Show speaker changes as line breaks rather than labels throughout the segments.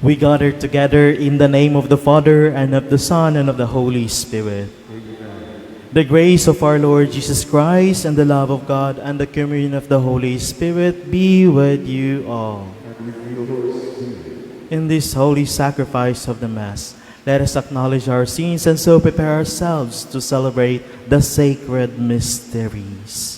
We gather together in the name of the Father, and of the Son, and of the Holy Spirit. The grace of our Lord Jesus Christ, and the love of God, and the communion of the Holy Spirit be with you all. In this holy sacrifice of the Mass, let us acknowledge our sins and so prepare ourselves to celebrate the sacred mysteries.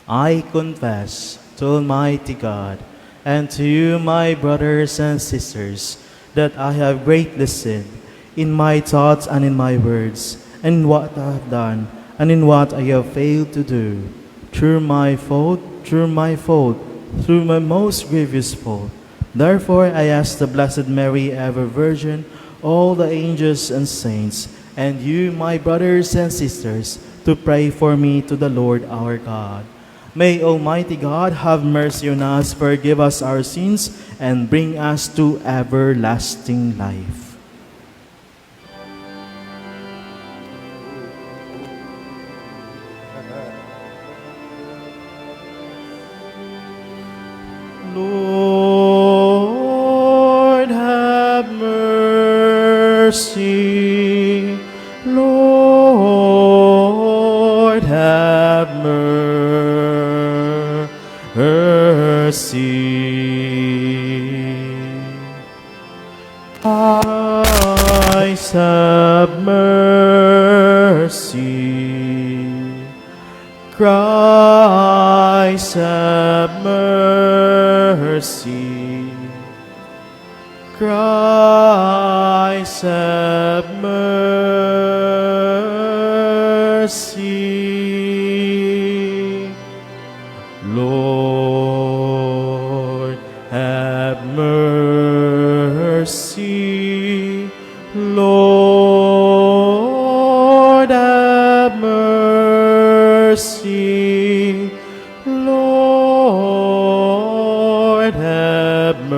I confess to Almighty God and to you, my brothers and sisters, that I have greatly sinned in my thoughts and in my words, and in what I have done and in what I have failed to do. Through my fault, through my most grievous fault. Therefore I ask the Blessed Mary, ever Virgin, all the angels and saints, and you, my brothers and sisters, to pray for me to the Lord our God. May Almighty God have mercy on us, forgive us our sins, and bring us to everlasting life. Lord, have mercy. Lord, have mercy. Christ, have mercy. Christ, have mercy. Christ, have mercy. Lord, have mercy. Lord, have mercy. Lord, have mercy.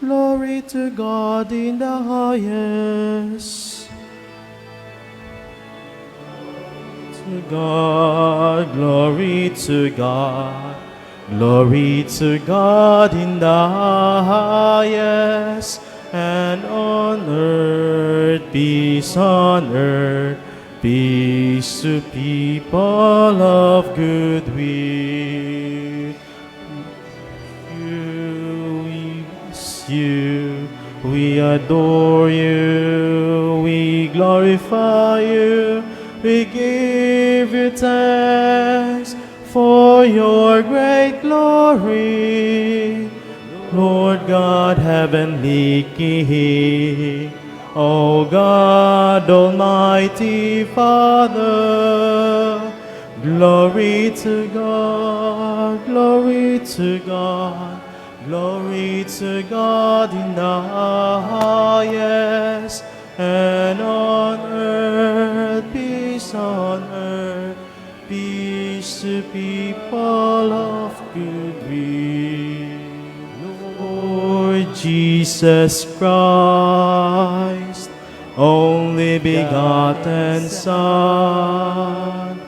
Glory to God in the highest. To God, glory to God. Glory to God in the highest, and on earth peace on earth, peace to people of good will. We bless you, we adore you, we glorify you, we give you thanks for your great glory, Lord God, heavenly King, O God, almighty Father. Glory to God, glory to God, glory to God in the highest, and on earth peace on earth, peace to people of good will. Lord Jesus Christ, only begotten Son,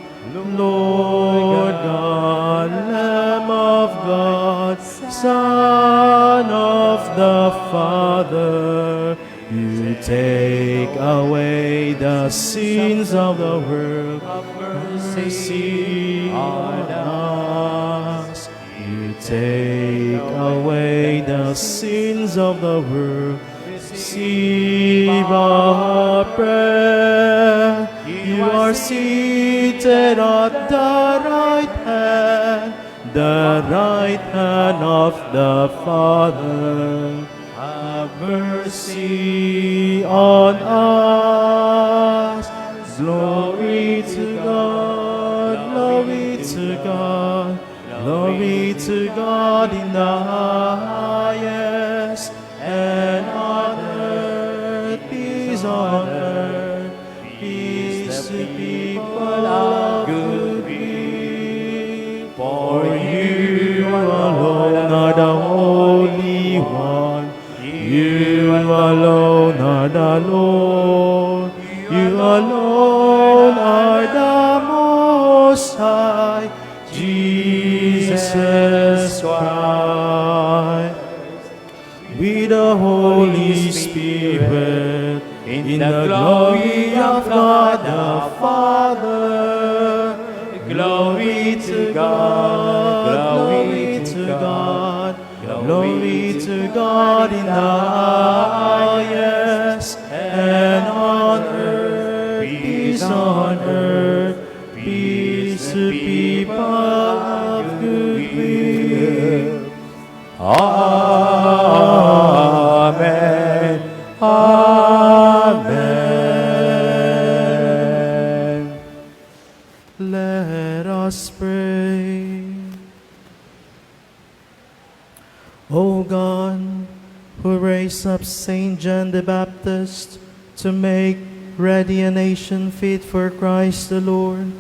Lord God, Lamb of God, Son of the Father, you take away the sins of the world. Have mercy on us. You take away the sins of the world. Receive our prayer. You are seated at the right hand of the Father. Have mercy on us. Glory to God, glory to God, glory to God in the highest, and on earth peace on earth, peace to people of good will. For you alone are the Holy One, you alone are the Lord, You alone are the Most High, Jesus Christ. With the Holy Spirit, in the glory of God the Father. Glory to God, glory to God, glory to God in the highest, and on earth, peace on earth, peace to people of good will. Amen. Amen. Let us pray. O God, who raised up Saint John the Baptist to make ready a nation fit for Christ the Lord,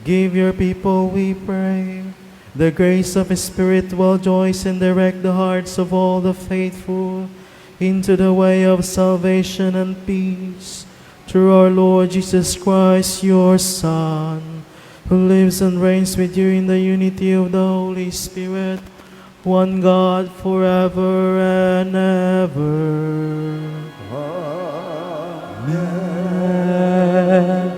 give your people, we pray, the grace of His Spirit will joys and direct the hearts of all the faithful into the way of salvation and peace. Through our Lord Jesus Christ, your Son, who lives and reigns with you in the unity of the Holy Spirit, one God, forever and ever. Amen.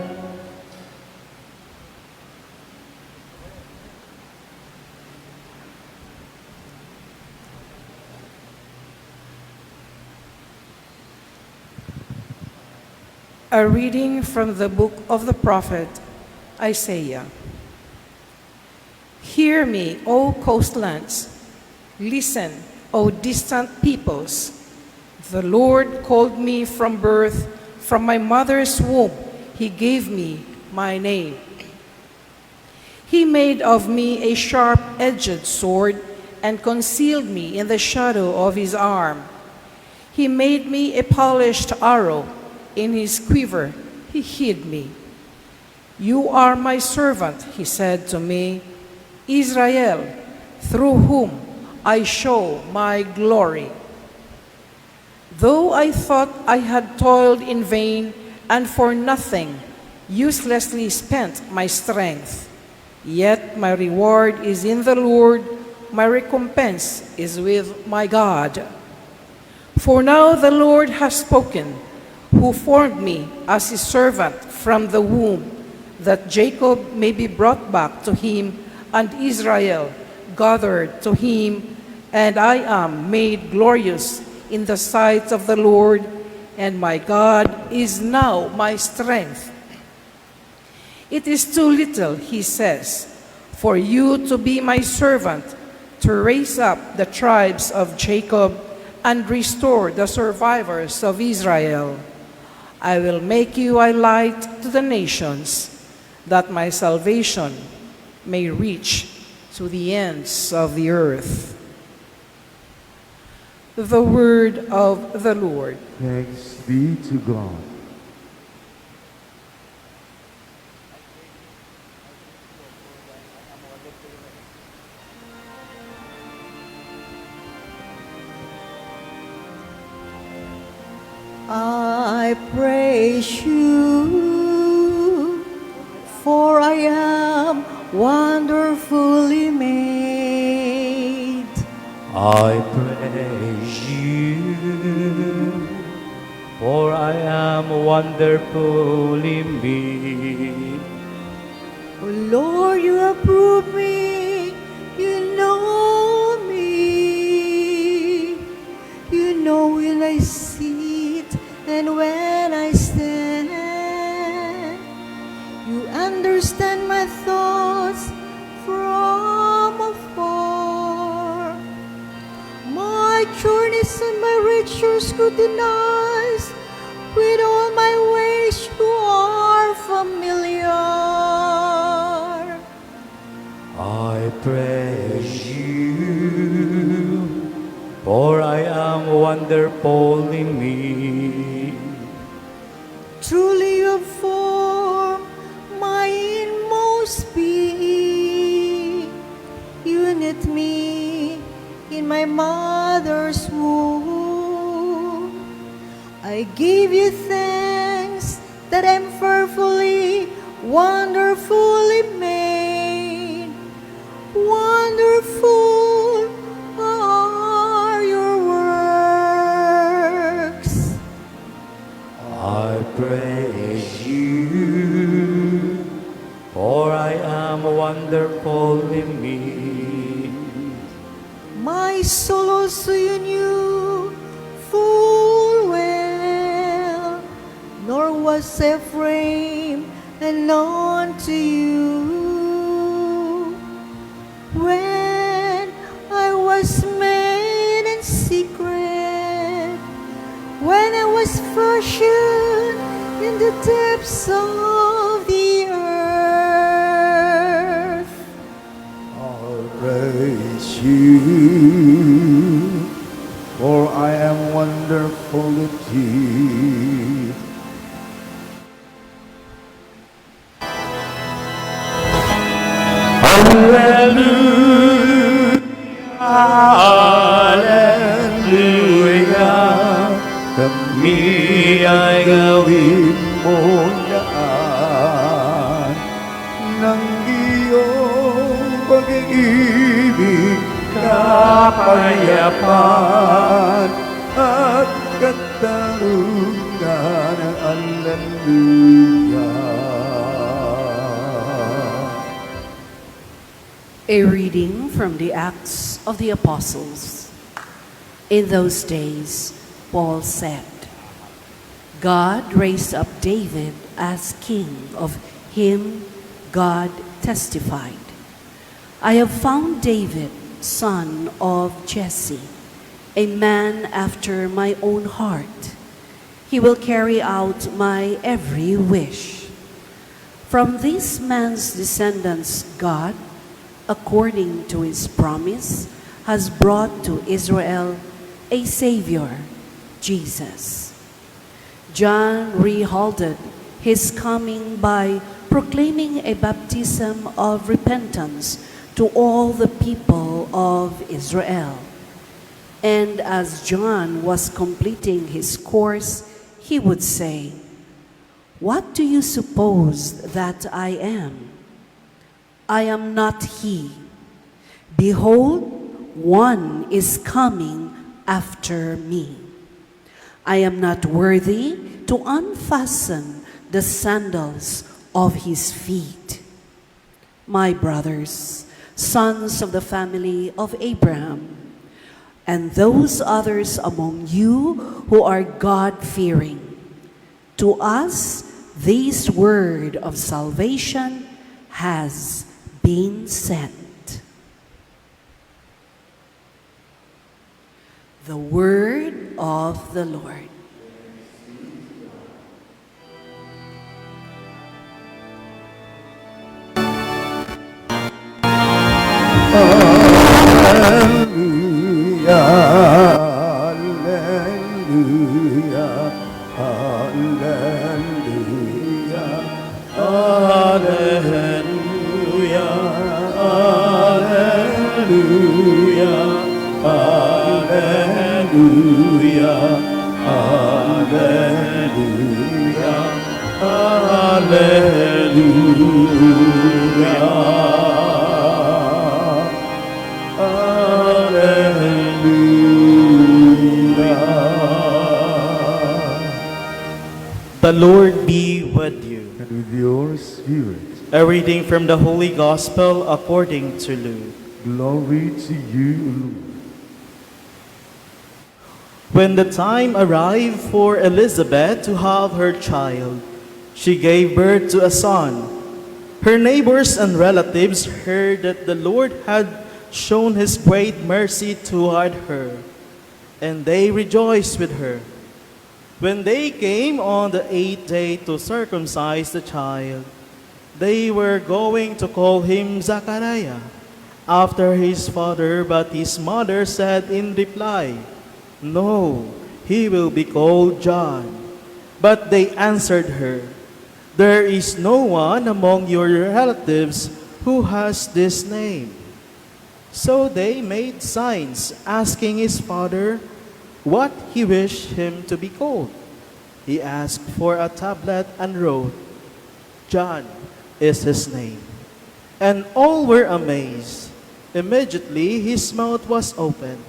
A reading from the book of the prophet Isaiah. Hear me, O coastlands. Listen, O distant peoples. The Lord called me from birth, from my mother's womb. He gave me my name. He made of me a sharp-edged sword and concealed me in the shadow of his arm. He made me a polished arrow. In his quiver he hid me. You are my servant, he said to me, Israel, through whom I show my glory. Though I thought I had toiled in vain and for nothing, uselessly spent my strength, yet my reward is in the Lord, my recompense is with my God. For now the Lord has spoken, who formed me as his servant from the womb, that Jacob may be brought back to him, and Israel gathered to him, and I am made glorious in the sight of the Lord, and my God is now my strength. It is too little, he says, for you to be my servant, to raise up the tribes of Jacob and restore the survivors of Israel. I will make you a light to the nations, that my salvation may reach to the ends of the earth. The word of the Lord.
Thanks be to God.
I praise you, for I am wonderfully made.
I praise you, for I am wonderfully made.
O Lord, you have proved me, you know me. You know when I sit and when I stand. You understand my thoughts from afar. My journeys and my riches scrutinize. With all my ways you are familiar.
I praise you, for I am wonderfully made.
Truly you have formed my inmost being. You knit me in my mother's womb. I give you thanks that wonderfully made. Wonderful are your works.
I praise you, for I am wonderfully made.
My soul also you knew full well, nor was Ephraim unknown to you. When I was made in secret, when I was fashioned in the depths of the earth.
I'll praise you, for I am wonderful indeed.
Hallelujah, kami ay gawin
mo yan ng iyong pag-ibig, kapayapaan at katarungan. Hallelujah.
A reading from the Acts of the Apostles. In those days, Paul said, God raised up David as king. Of him God testified, I have found David, son of Jesse, a man after my own heart. He will carry out my every wish. From this man's descendants, God, according to his promise, has brought to Israel a Savior, Jesus. John heralded his coming by proclaiming a baptism of repentance to all the people of Israel. And as John was completing his course, he would say, What do you suppose that I am? I am not he. Behold, one is coming after me. I am not worthy to unfasten the sandals of his feet. My brothers, sons of the family of Abraham, and those others among you who are God-fearing, to us this word of salvation has been sent. The word of the Lord.
The Lord be with you.
And with your spirit,
A reading from the Holy Gospel according to Luke.
glory to you, Lord.
When the time arrived for Elizabeth to have her child, she gave birth to a son. Her neighbors and relatives heard that the Lord had shown his great mercy toward her, and they rejoiced with her. When they came on the 8th day to circumcise the child, they were going to call him Zachariah after his father, but his mother said in reply, No, he will be called John. But they answered her, There is no one among your relatives who has this name. So they made signs, asking his father what he wished him to be called. He asked for a tablet and wrote, John. is his name. And all were amazed. Immediately his mouth was opened.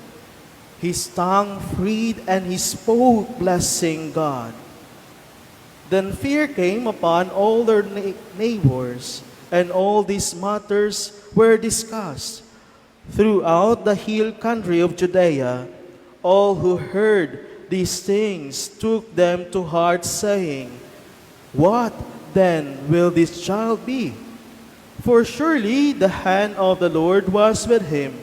His tongue freed and he spoke, blessing God. Then fear came upon all their neighbors, and all these matters were discussed throughout the hill country of Judea. All who heard these things took them to heart, saying, "What then will this child be?" For surely the hand of the Lord was with him.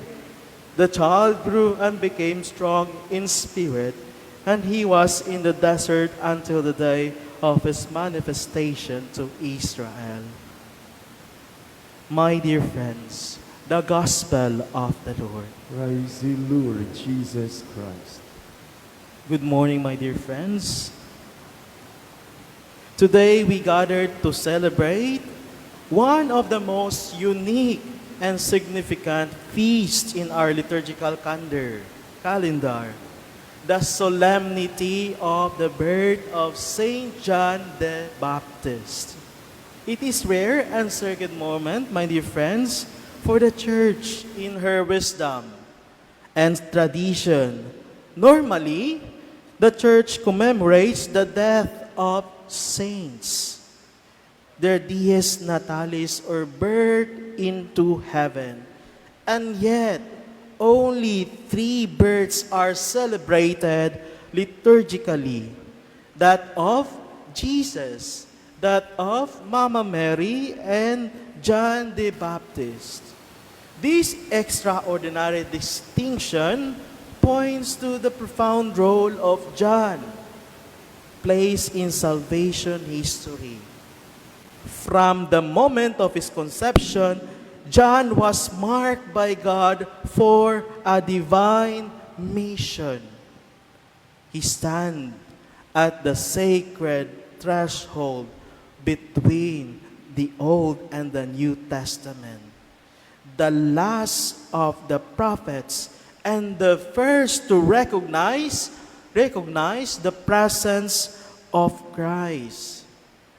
The child grew and became strong in spirit, and he was in the desert until the day of his manifestation to Israel. My dear friends, the gospel of the Lord.
Praise the Lord Jesus Christ.
Good morning, my dear friends. Today we gathered to celebrate one of the most unique and significant feasts in our liturgical calendar, the solemnity of the birth of Saint John the Baptist. It is rare and sacred moment, my dear friends, for the Church in her wisdom and tradition. Normally, the Church commemorates the death of saints, their dies natalis or birth into heaven. And yet, only 3 births are celebrated liturgically. That of Jesus, that of Mama Mary, and John the Baptist. This extraordinary distinction points to the profound role of John placed in salvation history. From the moment of his conception, John was marked by God for a divine mission. He stands at the sacred threshold between the Old and the New Testament, the last of the prophets and the first to recognize the presence of Christ.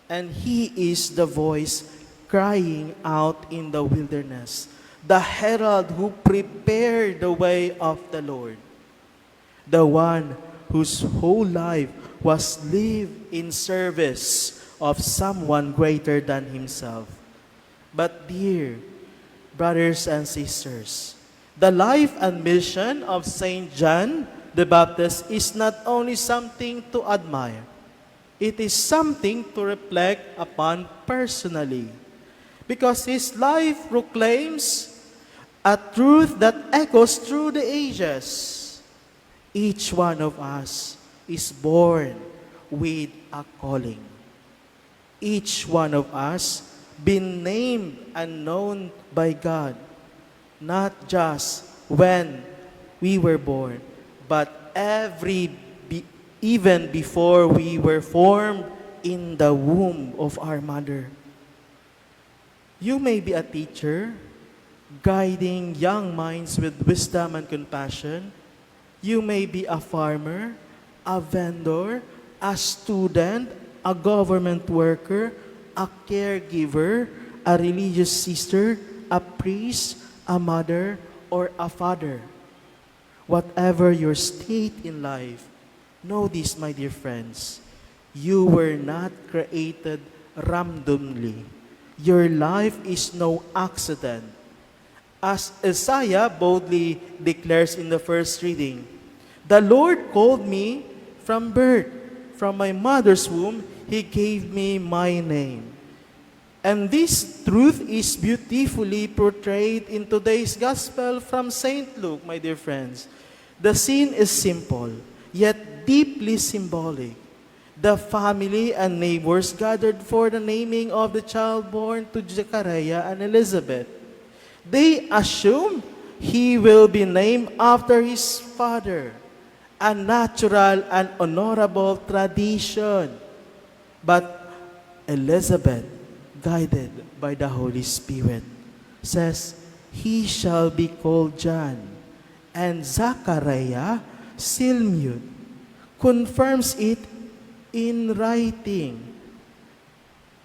And he is the voice crying out in the wilderness, the herald who prepared the way of the Lord, the one whose whole life was lived in service of someone greater than himself. But dear brothers and sisters, the life and mission of Saint John the Baptist is not only something to admire, it is something to reflect upon personally, because his life proclaims a truth that echoes through the ages. Each one of us is born with a calling. Each one of us been named and known by God, not just when we were born, but even before we were formed in the womb of our mother. You may be a teacher, guiding young minds with wisdom and compassion. You may be a farmer, a vendor, a student, a government worker, a caregiver, a religious sister, a priest, a mother, or a father. Whatever your state in life, know this, my dear friends, you were not created randomly. Your life is no accident. As Isaiah boldly declares in the first reading, "The Lord called me from birth. From my mother's womb, He gave me my name." And this truth is beautifully portrayed in today's Gospel from St. Luke, my dear friends. The scene is simple, yet deeply symbolic. The family and neighbors gathered for the naming of the child born to Zechariah and Elizabeth. They assume he will be named after his father, a natural and honorable tradition. But Elizabeth, guided by the Holy Spirit, says, "He shall be called John." And Zechariah, still mute, confirms it in writing,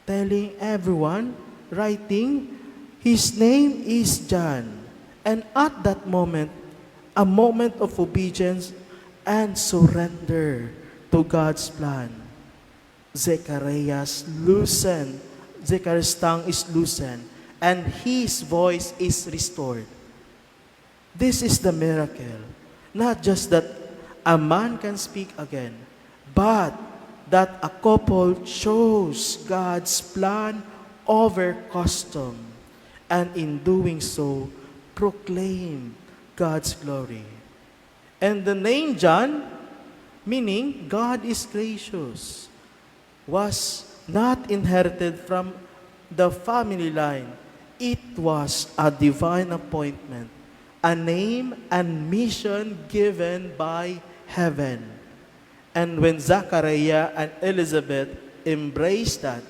telling everyone writing, his name is John. And at that moment, a moment of obedience and surrender to God's plan, Zechariah's tongue is loosened, and his voice is restored. This is the miracle. Not just that a man can speak again, but that a couple chose God's plan over custom, and in doing so, proclaim God's glory. And the name John, meaning God is gracious, was not inherited from the family line. It was a divine appointment, a name and mission given by heaven. And when Zachariah and Elizabeth embraced that,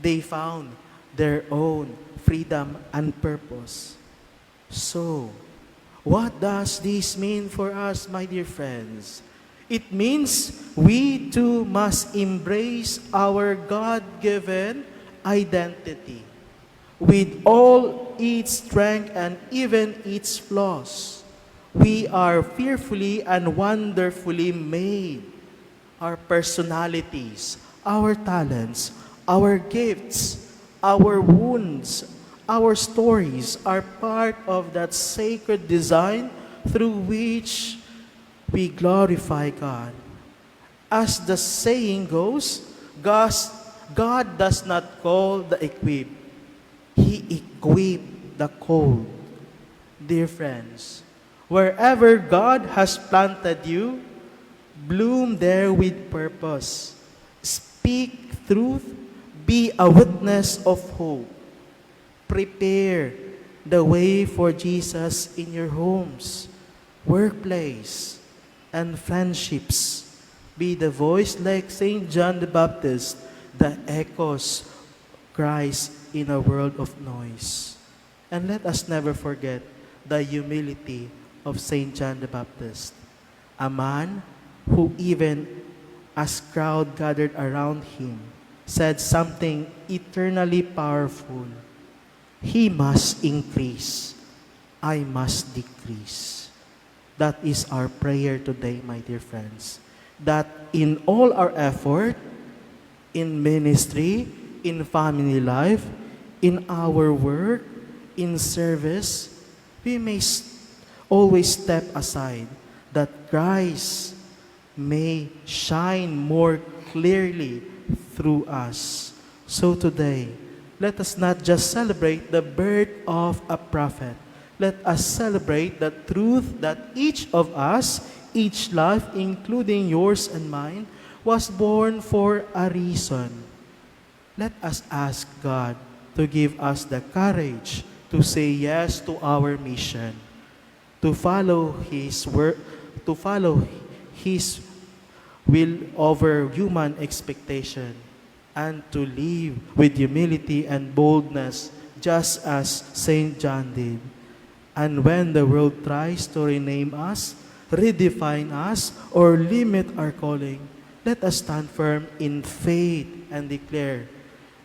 they found their own freedom and purpose. So, what does this mean for us, my dear friends? It means we too must embrace our God-given identity with all its strength and even its flaws. We are fearfully and wonderfully made. Our personalities, our talents, our gifts, our wounds, our stories are part of that sacred design through which we glorify God. As the saying goes, God does not call the equipped, He equipped the called. Dear friends, wherever God has planted you, bloom there with purpose. Speak truth, be a witness of hope. Prepare the way for Jesus in your homes, workplace, and friendships. Be the voice like St. John the Baptist that echoes Christ in a world of noise. And let us never forget the humility of St. John the Baptist, a man who even as crowd gathered around him, said something eternally powerful. He must increase, I must decrease. That is our prayer today, my dear friends. That in all our effort, in ministry, in family life, in our work, in service, we may always step aside that Christ may shine more clearly through us. So today, let us not just celebrate the birth of a prophet. Let us celebrate the truth that each of us, each life, including yours and mine, was born for a reason. Let us ask God to give us the courage to say yes to our mission, to follow His word, to follow His will over human expectation, and to live with humility and boldness just as St. John did. And when the world tries to rename us, redefine us, or limit our calling, let us stand firm in faith and declare,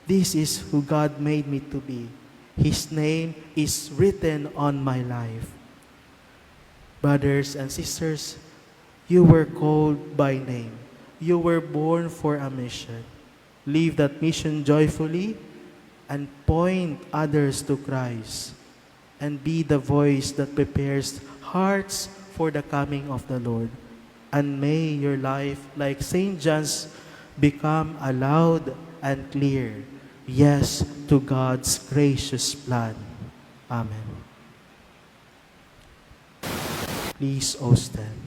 this is who God made me to be. His name is written on my life. Brothers and sisters, you were called by name. You were born for a mission. Live that mission joyfully and point others to Christ. And be the voice that prepares hearts for the coming of the Lord. And may your life, like St. John's, become a loud and clear yes to God's gracious plan. Amen. Please all stand.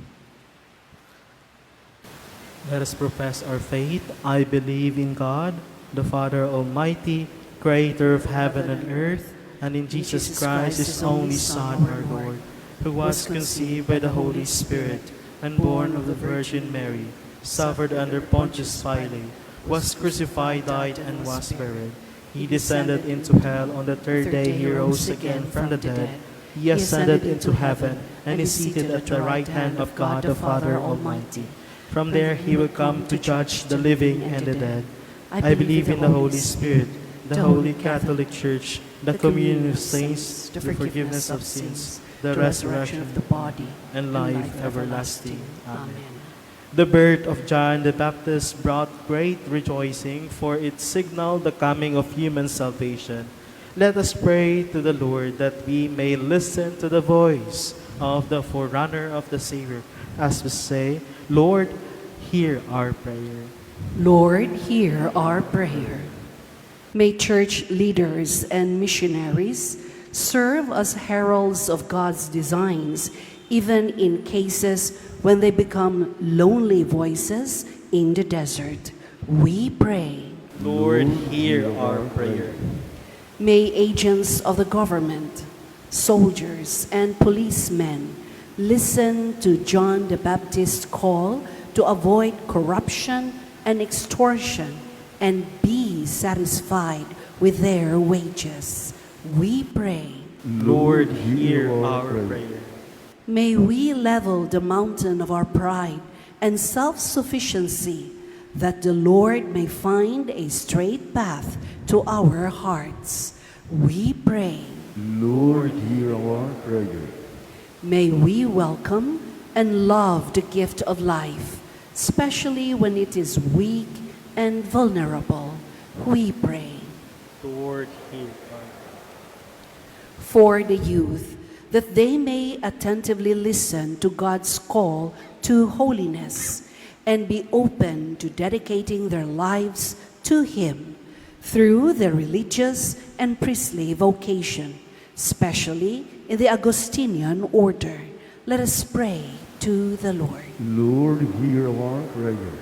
Let us profess our faith. I believe in God, the Father Almighty, creator of heaven and earth, and in Jesus Christ, His only Son, our Lord, who was conceived by the Holy Spirit and born of the Virgin Mary, suffered under Pontius Pilate, was crucified, died, and was buried. He descended into hell. On the third day He rose again from the dead. He ascended into heaven and is seated at the right hand of God the Father Almighty. From there He will come to judge the living and the dead. I believe in the Holy Spirit, the Holy Catholic Church, the communion of saints, the forgiveness of sins, the resurrection of the body, and life everlasting. Amen. The birth of John the Baptist brought great rejoicing, for it signaled the coming of human salvation. Let us pray to the Lord that we may listen to the voice of the forerunner of the Savior, as we say, Lord, hear our prayer.
Lord, hear our prayer. May church leaders and missionaries serve as heralds of God's designs, even in cases when they become lonely voices in the desert. We pray.
Lord, hear our prayer.
May agents of the government, soldiers, and policemen listen to John the Baptist's call to avoid corruption and extortion and be satisfied with their wages. We pray.
Lord, hear our prayer.
May we level the mountain of our pride and self-sufficiency, that the Lord may find a straight path to our hearts. We pray.
Lord, hear our prayer.
May we welcome and love the gift of life, especially when it is weak and vulnerable. We pray.
Lord, hear our prayer.
For the youth, that they may attentively listen to God's call to holiness and be open to dedicating their lives to Him through their religious and priestly vocation, especially in the Augustinian order. Let us pray to the Lord.
Lord, hear our prayer.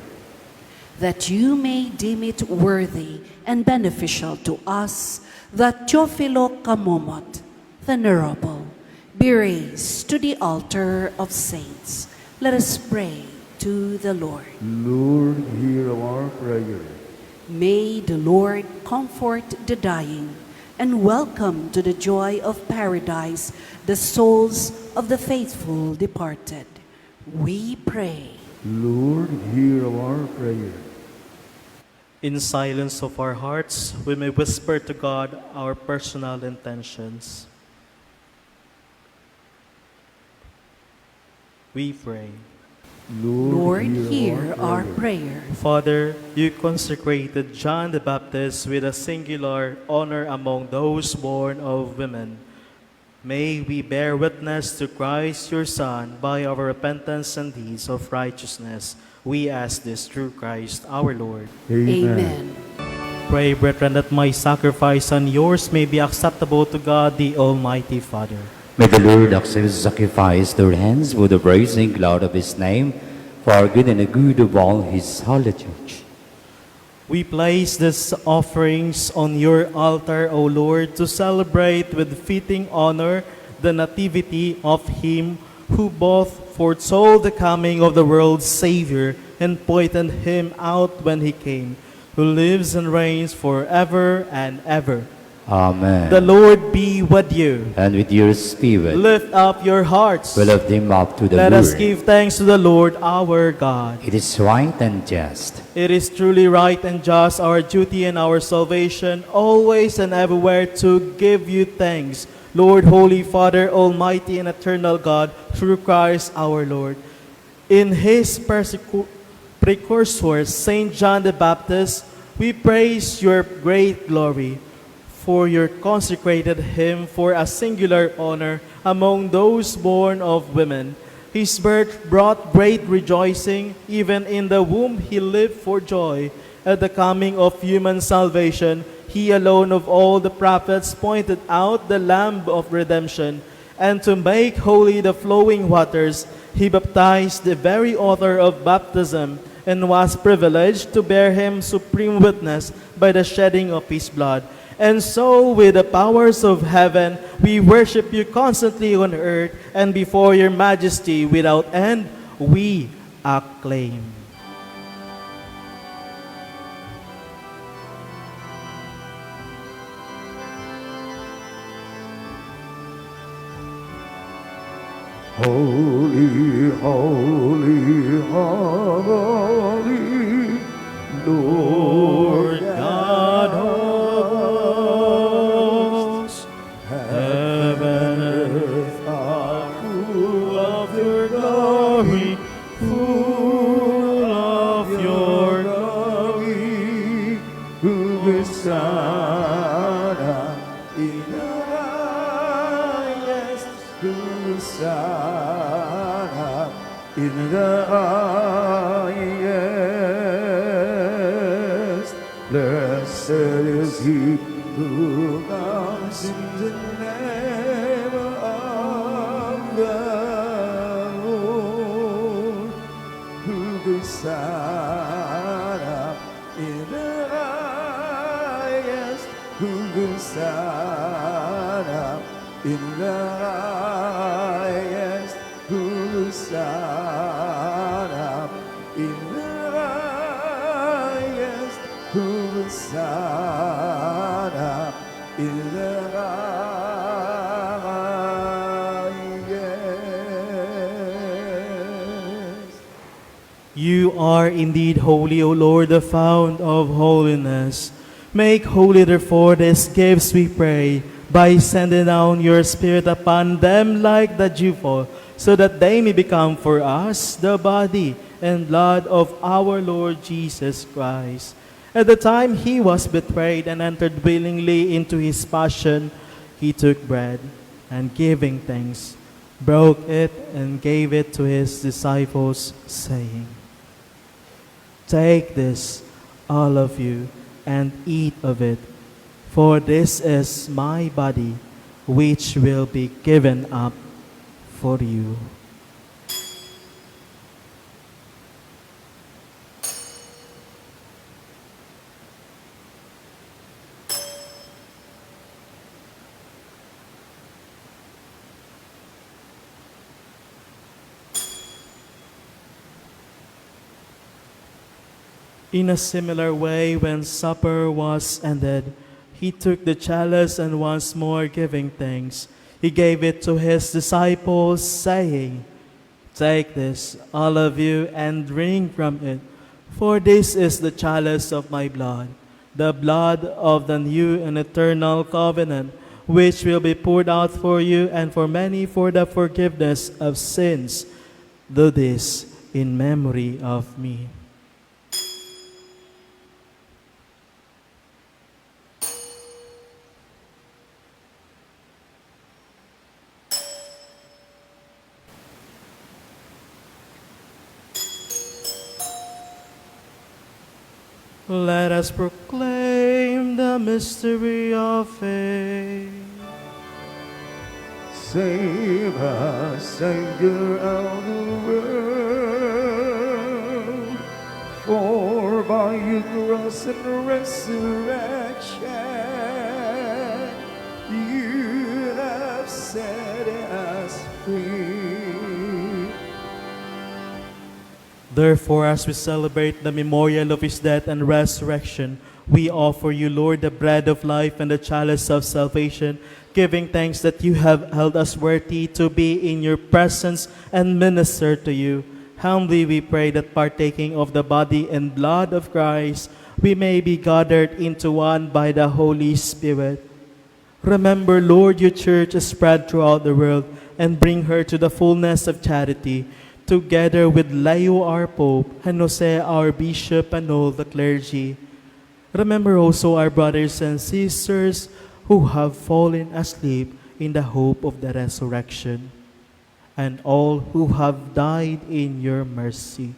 That you may deem it worthy and beneficial to us that Teofilo Kamomot, venerable, be raised to the altar of saints. Let us pray to the Lord.
Lord, hear our prayer.
May the Lord comfort the dying and welcome to the joy of paradise the souls of the faithful departed. We pray.
Lord, hear our prayer.
In silence of our hearts, we may whisper to God our personal intentions. We pray.
Lord, hear our prayer.
Father, you consecrated John the Baptist with a singular honor among those born of women. May we bear witness to Christ, your Son, by our repentance and deeds of righteousness. We ask this through Christ our Lord.
Amen.
Pray, brethren, that my sacrifice and yours may be acceptable to God, the Almighty Father.
May the Lord accept the sacrifice to our hands for the praise and glory of His name, for our good and the good of all His holy church.
We place these offerings on your altar, O Lord, to celebrate with fitting honor the nativity of Him who both foretold the coming of the world's Savior and pointed Him out when He came, who lives and reigns forever and ever.
Amen.
The Lord be with you.
And with your spirit,
Lift up your hearts.
we lift them up to the
Let
Lord.
us give thanks to the Lord our God.
It is right and just.
It is truly right and just, our duty and our salvation, always and everywhere to give you thanks, Lord, Holy Father, Almighty and eternal God, through Christ our Lord. In his precursor, Saint John the Baptist, we praise your great glory, for you consecrated him for a singular honor among those born of women. His birth brought great rejoicing. Even in the womb he lived for joy. At the coming of human salvation, he alone of all the prophets pointed out the Lamb of redemption. And to make holy the flowing waters, he baptized the very author of baptism, and was privileged to bear him supreme witness by the shedding of his blood. And so, with the powers of heaven, we worship you constantly on earth, and before your majesty without end, we acclaim.
Holy, holy, holy, Lord
God
Hosanna in the highest, Hosanna in the highest. Blessed is he who comes in the name of the Lord. Hosanna in the highest, Hosanna in the highest, Hosanna in the highest, Hosanna in the highest.
You are indeed holy, O Lord, the fount of holiness. Make holy, therefore, these gifts, we pray, by sending down your Spirit upon them like the dewfall, so that they may become for us the body and blood of our Lord Jesus Christ. At the time he was betrayed and entered willingly into his passion, he took bread, and giving thanks, broke it and gave it to his disciples, saying, "Take this, all of you, and eat of it, for this is my body, which will be given up for you." In a similar way, when supper was ended, he took the chalice and once more giving thanks, he gave it to his disciples, saying, "Take this, all of you, and drink from it, for this is the chalice of my blood, the blood of the new and eternal covenant, which will be poured out for you and for many for the forgiveness of sins. Do this in memory of me." Let us proclaim the mystery of faith.
Save us, Savior of the world, for by your cross and resurrection, you have set us free.
Therefore, as we celebrate the memorial of his death and resurrection, we offer you, Lord, the bread of life and the chalice of salvation, giving thanks that you have held us worthy to be in your presence and minister to you. Humbly we pray that partaking of the body and blood of Christ, we may be gathered into one by the Holy Spirit. Remember, Lord, your church is spread throughout the world, and bring her to the fullness of charity, together with Leo our Pope, and Jose our Bishop, and all the clergy. Remember also our brothers and sisters who have fallen asleep in the hope of the resurrection, and all who have died in your mercy.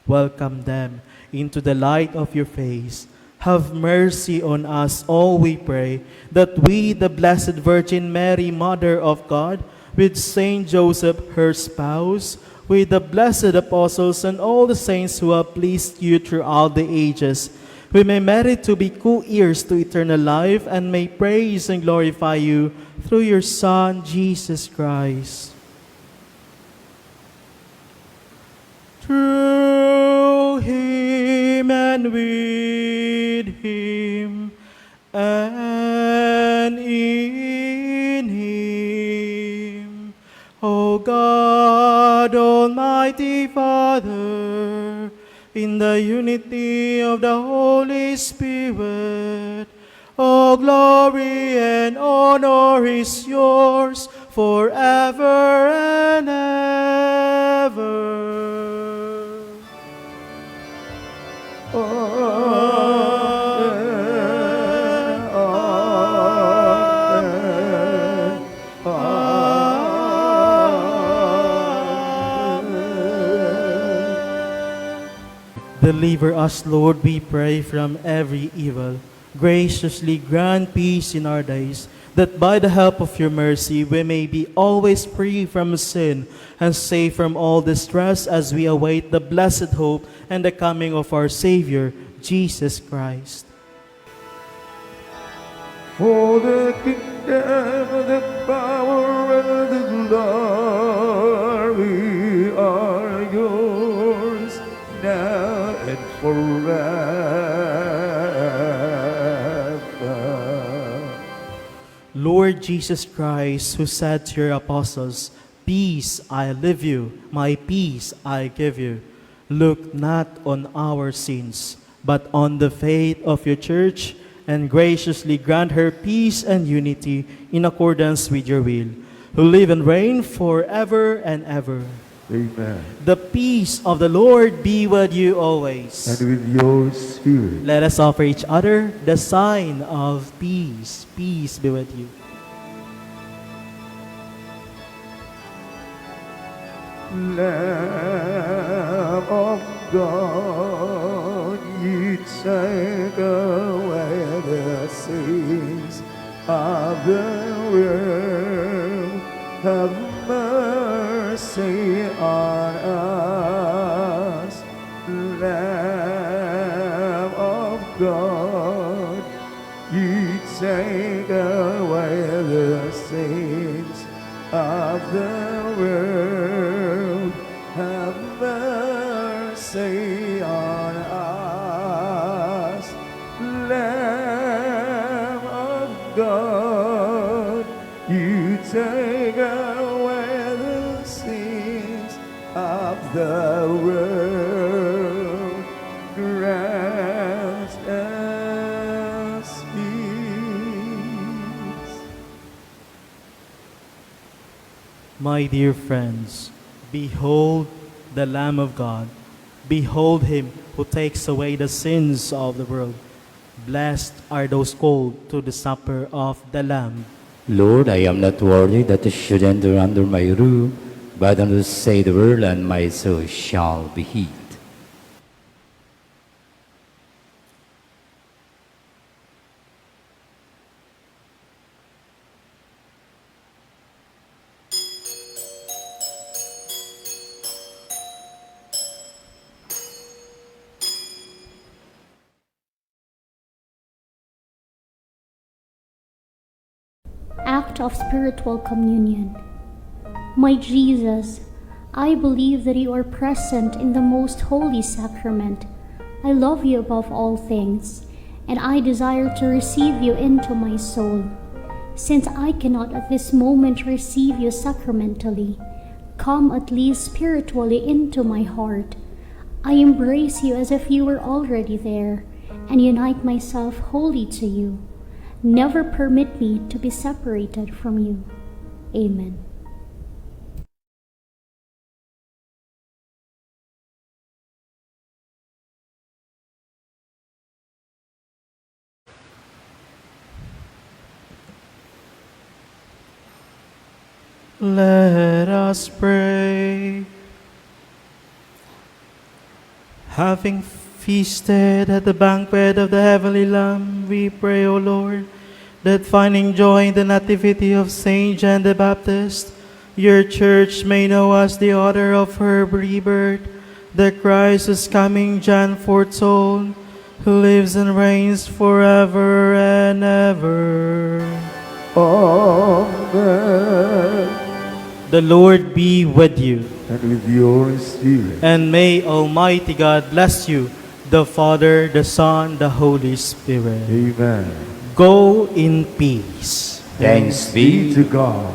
Welcome them into the light of your face. Have mercy on us all, we pray, that we, the Blessed Virgin Mary, Mother of God, with Saint Joseph, her spouse, with the blessed apostles and all the saints who have pleased you throughout the ages, we may merit to be co-heirs to eternal life, and may praise and glorify you through your Son, Jesus Christ. Through him and with him and in him, O God, Almighty Father, in the unity of the Holy Spirit, all glory and honor is yours forever and ever.
Amen.
Deliver us, Lord, we pray, from every evil. Graciously grant peace in our days, that by the help of your mercy we may be always free from sin and safe from all distress as we await the blessed hope and the coming of our Savior, Jesus Christ.
For the kingdom, the power, and the glory are yours, now and forever.
Lord Jesus Christ, who said to your apostles, "Peace I leave you, my peace I give you," look not on our sins, but on the faith of your church, and graciously grant her peace and unity in accordance with your will, who live and reign forever and ever.
Amen.
The peace of the Lord be with you always.
And with your spirit.
Let us offer each other the sign of peace. Peace be with you.
Lamb of God, you take away the sins of the world. Have mercy on us. Lamb of God, you take away the sins of the world. Have mercy on us. Lamb of God, you take away the sins of the world. Grant us peace.
My dear friends, behold the Lamb of God. Behold him who takes away the sins of the world. Blessed are those called to the supper of the Lamb.
Lord, I am not worthy that you should enter under my roof, but only say the word, and my soul shall be healed.
Act of spiritual communion. My Jesus, I believe that you are present in the most holy sacrament. I love you above all things, and I desire to receive you into my soul. Since I cannot at this moment receive you sacramentally, come at least spiritually into my heart. I embrace you as if you were already there, and unite myself wholly to you. Never permit me to be separated from you. Amen.
Let us pray. Having feasted at the banquet of the heavenly Lamb, we pray, O Lord, that finding joy in the nativity of Saint John the Baptist, your church may know as the author of her rebirth, the Christ whose coming John foretold, who lives and reigns forever and ever.
Amen.
The Lord be with you.
And with your spirit.
And may Almighty God bless you, the Father, the Son, the Holy Spirit.
Amen.
Go in peace.
Thanks be
To God.